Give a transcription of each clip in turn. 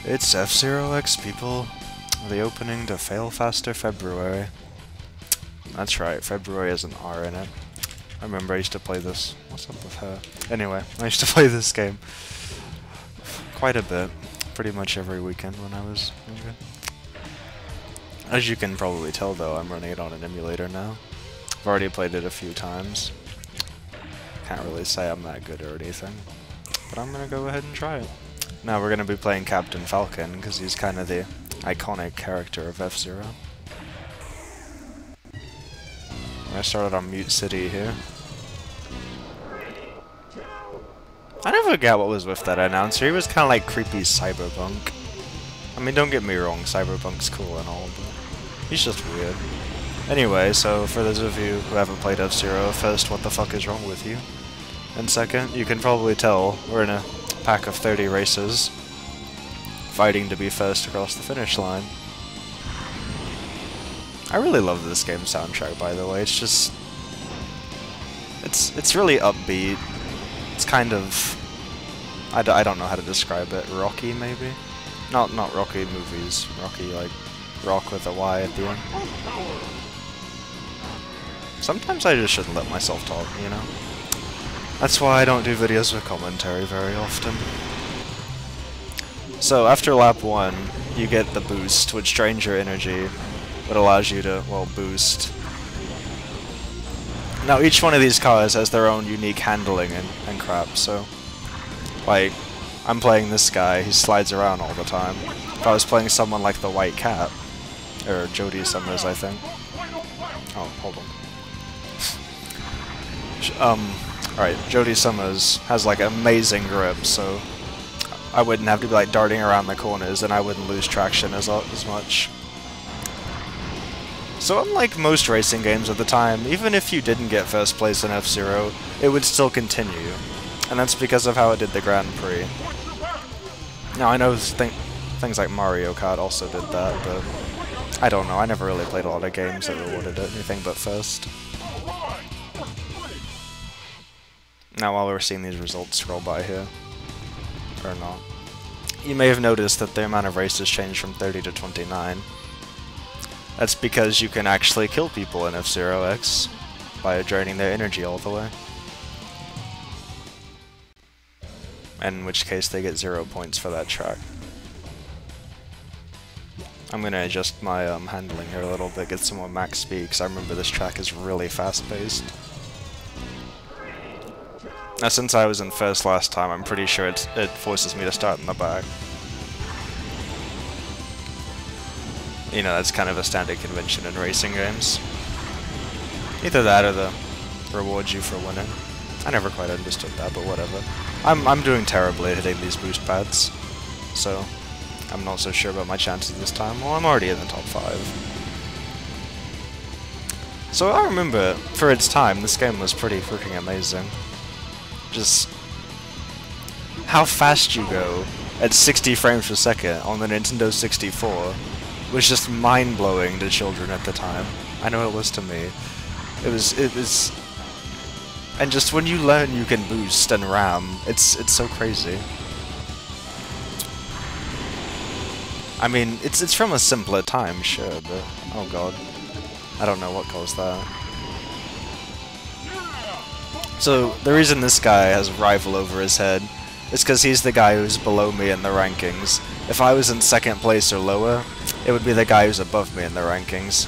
It's F-Zero X, people. The opening to Fail Faster February. That's right, February has an R in it. I remember I used to play this. What's up with her? Anyway, I used to play this game quite a bit. Pretty much every weekend when I was younger. As you can probably tell though, I'm running it on an emulator now. I've already played it a few times. Can't really say I'm that good or anything. But I'm gonna go ahead and try it. Now we're gonna be playing Captain Falcon, because he's kind of the iconic character of F-Zero. I started on Mute City here. I never got what was with that announcer. He was kind of like creepy cyberpunk. I mean, don't get me wrong, cyberpunk's cool and all, but he's just weird. Anyway, so for those of you who haven't played F-Zero, first, what the fuck is wrong with you? And second, you can probably tell we're in a pack of 30 racers fighting to be first across the finish line. I really love this game's soundtrack, by the way. It's just... It's really upbeat. It's kind of... I don't know how to describe it. Rocky, maybe? Not Rocky movies. Rocky, like, rock with a Y at the end. Sometimes I just shouldn't let myself talk, you know? That's why I don't do videos with commentary very often. So, after lap 1, you get the boost, which drains your energy, but allows you to, well, boost. Now, each one of these cars has their own unique handling and crap, so... Like, I'm playing this guy, he slides around all the time. If I was playing someone like the White Cat, or Jodie Summers, I think. Oh, hold on. Alright, Jodie Summers has, like, amazing grip, so... I wouldn't have to be, like, darting around the corners, and I wouldn't lose traction as much. So unlike most racing games at the time, even if you didn't get first place in F-Zero, it would still continue. And that's because of how it did the Grand Prix. Now I know things like Mario Kart also did that, but I don't know, I never really played a lot of games that rewarded it anything but first. Now while we're seeing these results scroll by here, or not, you may have noticed that the amount of races changed from 30 to 29. That's because you can actually kill people in F-Zero X by draining their energy all the way. In which case they get 0 points for that track. I'm gonna adjust my handling here a little bit, get some more max speed, because I remember this track is really fast-paced. Now since I was in first last time, I'm pretty sure it forces me to start in the back. You know, that's kind of a standard convention in racing games. Either that or the rewards you for winning. I never quite understood that, but whatever. I'm doing terribly at hitting these boost pads, so I'm not so sure about my chances this time. Well, I'm already in the top 5. So I remember, for its time, this game was pretty freaking amazing. Just how fast you go at 60 frames per second on the Nintendo 64 was just mind-blowing to children at the time. I know it was to me. It was... And just when you learn you can boost and ram, it's so crazy. I mean, it's from a simpler time, sure, but... Oh god. I don't know what caused that. So, the reason this guy has rival over his head is because he's the guy who's below me in the rankings. If I was in second place or lower, it would be the guy who's above me in the rankings.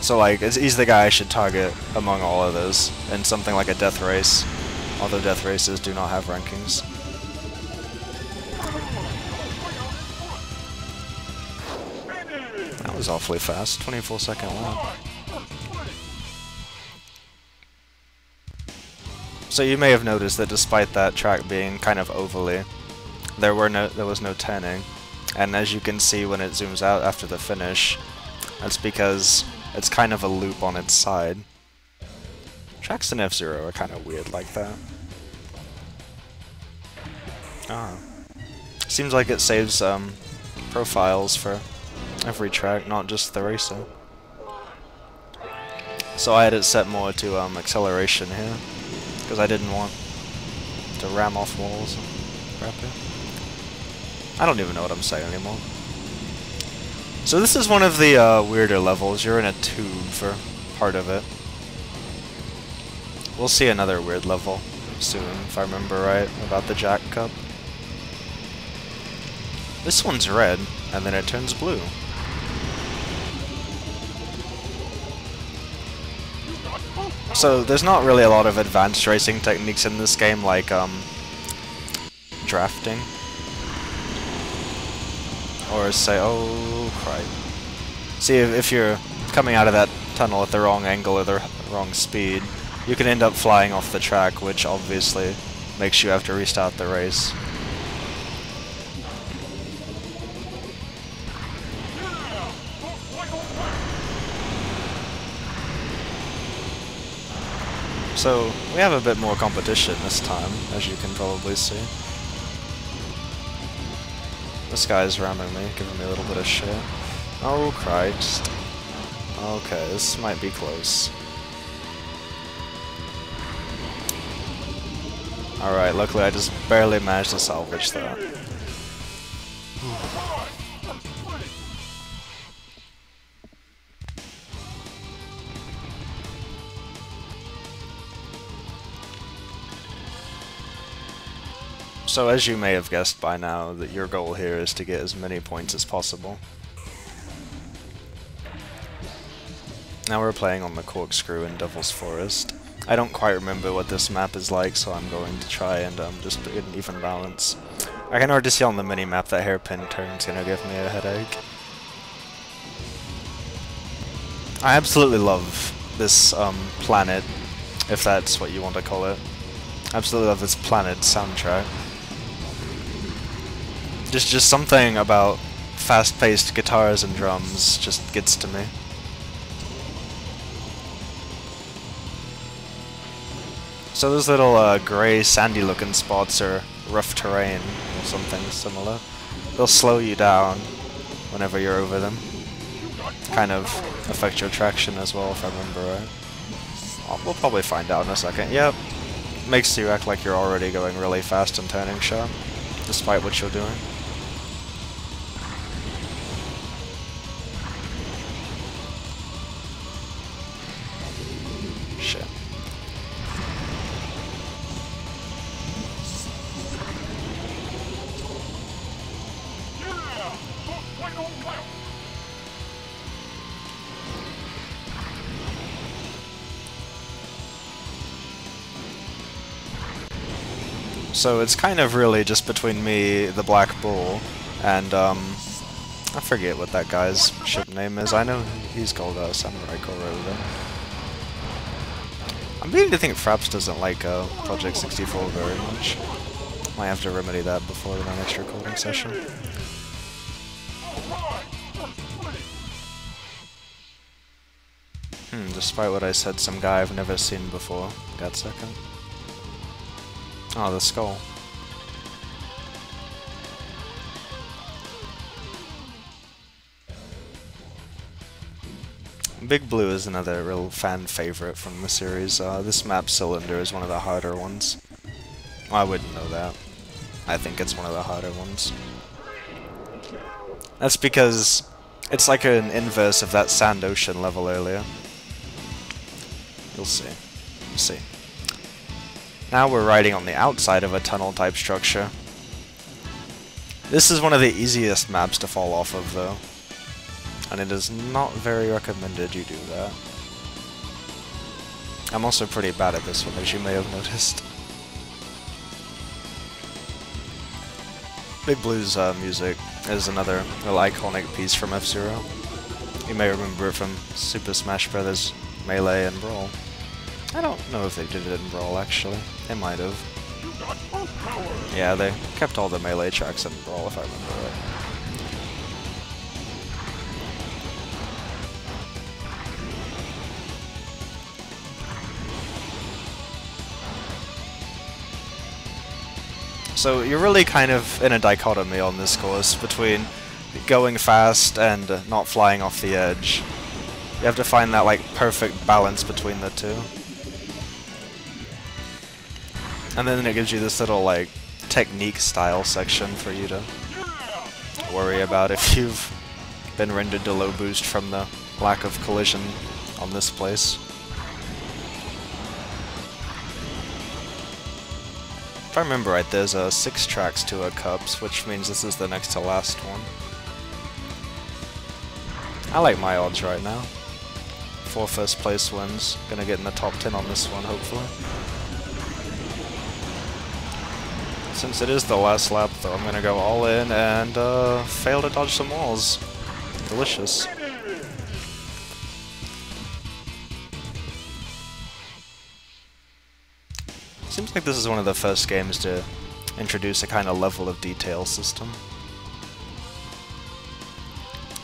So like, he's the guy I should target among all others in something like a death race, although death races do not have rankings. That was awfully fast, 24-second lap. So you may have noticed that despite that track being kind of ovally, there was no turning. And as you can see when it zooms out after the finish, that's because it's kind of a loop on its side. Tracks in F-Zero are kind of weird like that. Ah. Seems like it saves profiles for every track, not just the racer. So I had it set more to acceleration here. because I didn't want to ram off walls and crap here. I don't even know what I'm saying anymore. So this is one of the weirder levels. You're in a tube for part of it. We'll see another weird level soon, if I remember right, about the Jack Cup. This one's red, and then it turns blue. So there's not really a lot of advanced racing techniques in this game, like drafting. Or say, oh, crap. See, if you're coming out of that tunnel at the wrong angle or the wrong speed, you can end up flying off the track, which obviously makes you have to restart the race. So, we have a bit more competition this time, as you can probably see. This guy's ramming me, giving me a little bit of shit. Oh Christ. Okay, this might be close. Alright, luckily I just barely managed to salvage that. So as you may have guessed by now, that your goal here is to get as many points as possible. Now we're playing on the corkscrew in Devil's Forest. I don't quite remember what this map is like, so I'm going to try and just get an even balance. I can already see on the mini-map that hairpin turn's gonna give me a headache. I absolutely love this planet, if that's what you want to call it. I absolutely love this planet soundtrack. Just something about fast-paced guitars and drums just gets to me. So those little grey sandy-looking spots are rough terrain or something similar. They'll slow you down whenever you're over them. Kind of affect your traction as well, if I remember right. We'll probably find out in a second. Yep. Makes you act like you're already going really fast and turning sharp, despite what you're doing. Shit. So it's kind of really just between me, the Black Bull, and I forget what that guy's ship name is. I know he's called Samurai Koroda. I'm beginning to think Fraps doesn't like Project 64 very much. Might have to remedy that before my next recording session. Despite what I said, some guy I've never seen before got second. Oh, the skull. Big Blue is another real fan favorite from the series. This map cylinder is one of the harder ones. Well, I wouldn't know that. I think it's one of the harder ones. That's because it's like an inverse of that Sand Ocean level earlier. You'll see. You'll see. Now we're riding on the outside of a tunnel-type structure. This is one of the easiest maps to fall off of, though. And it is not very recommended you do that. I'm also pretty bad at this one, as you may have noticed. Big Blue's music is another real iconic piece from F-Zero. You may remember it from Super Smash Bros. Melee and Brawl. I don't know if they did it in Brawl, actually. They might have. Yeah, they kept all the Melee tracks in Brawl, if I remember right. So you're really kind of in a dichotomy on this course between going fast and not flying off the edge. You have to find that like perfect balance between the two. And then it gives you this little, like, technique style section for you to worry about if you've been rendered to low boost from the lack of collision on this place. If I remember right, there's 6 tracks to a Cups, which means this is the next to last one. I like my odds right now. 4 first place wins. Gonna get in the top 10 on this one, hopefully. Since it is the last lap, though, I'm gonna go all in and fail to dodge some walls. Delicious. Seems like this is one of the first games to introduce a kind of level of detail system.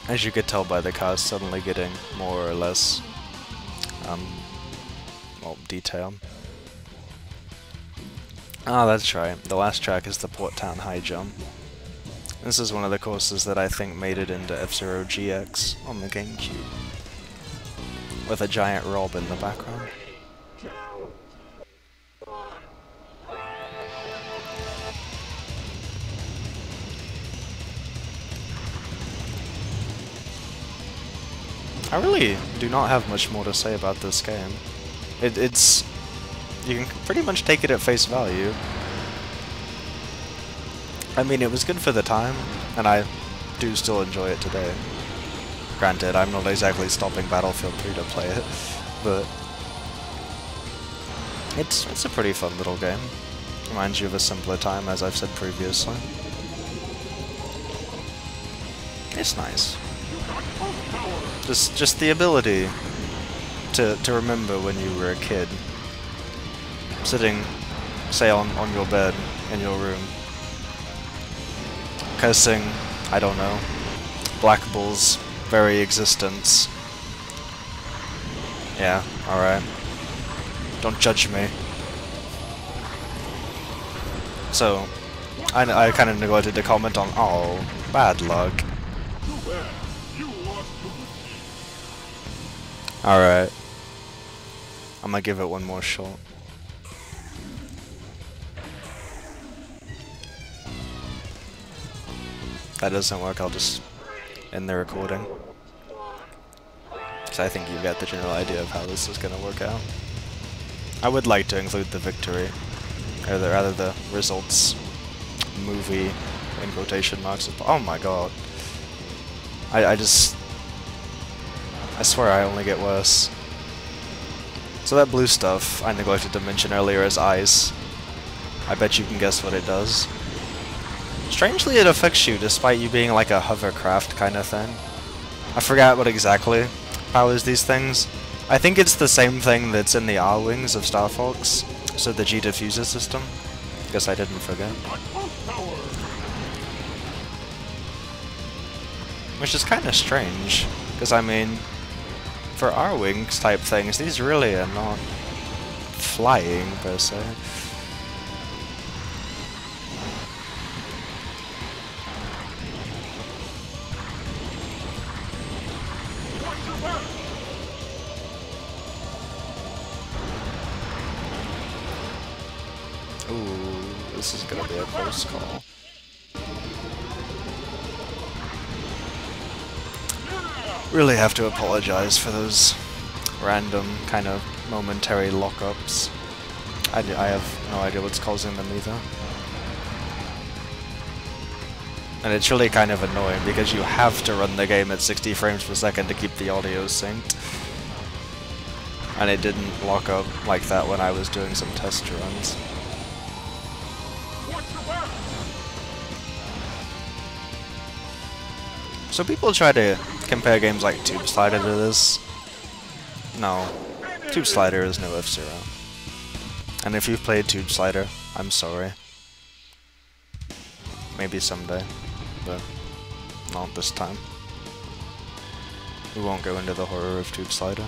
As you could tell by the cars suddenly getting more or less, well, detailed. Ah, that's right. The last track is the Port Town High Jump. This is one of the courses that I think made it into F-Zero GX on the GameCube, with a giant Rob in the background. I really do not have much more to say about this game. It's... you can pretty much take it at face value. I mean, it was good for the time, and I do still enjoy it today. Granted, I'm not exactly stopping Battlefield 3 to play it, but... It's a pretty fun little game. Reminds you of a simpler time, as I've said previously. It's nice. Just the ability to remember when you were a kid, sitting, say, on your bed in your room, cursing, I don't know, Black Bull's very existence. Yeah, alright. Don't judge me. So, I kind of neglected to comment on, oh, bad luck. Alright. I'm gonna give it one more shot. If that doesn't work, I'll just end the recording. Because I think you get the general idea of how this is gonna work out. I would like to include the victory, or rather the results movie in quotation marks. Oh my god. I swear I only get worse. So that blue stuff I neglected to mention earlier is ice. I bet you can guess what it does. Strangely, it affects you despite you being like a hovercraft kind of thing. I forgot what exactly powers these things. I think it's the same thing that's in the R-Wings of Star Fox, so the G-diffuser system. Guess I didn't forget. Which is kind of strange, because I mean, for R-Wings type things, these really are not flying, per se. Ooh, this is gonna be a close call. Really have to apologize for those random kind of momentary lockups. I have no idea what's causing them either. And it's really kind of annoying because you have to run the game at 60 frames per second to keep the audio synced. And it didn't lock up like that when I was doing some test runs. So people try to compare games like Tube Slider to this. No, Tube Slider is no F-Zero. And if you've played Tube Slider, I'm sorry. Maybe someday, but not this time. We won't go into the horror of Tube Slider.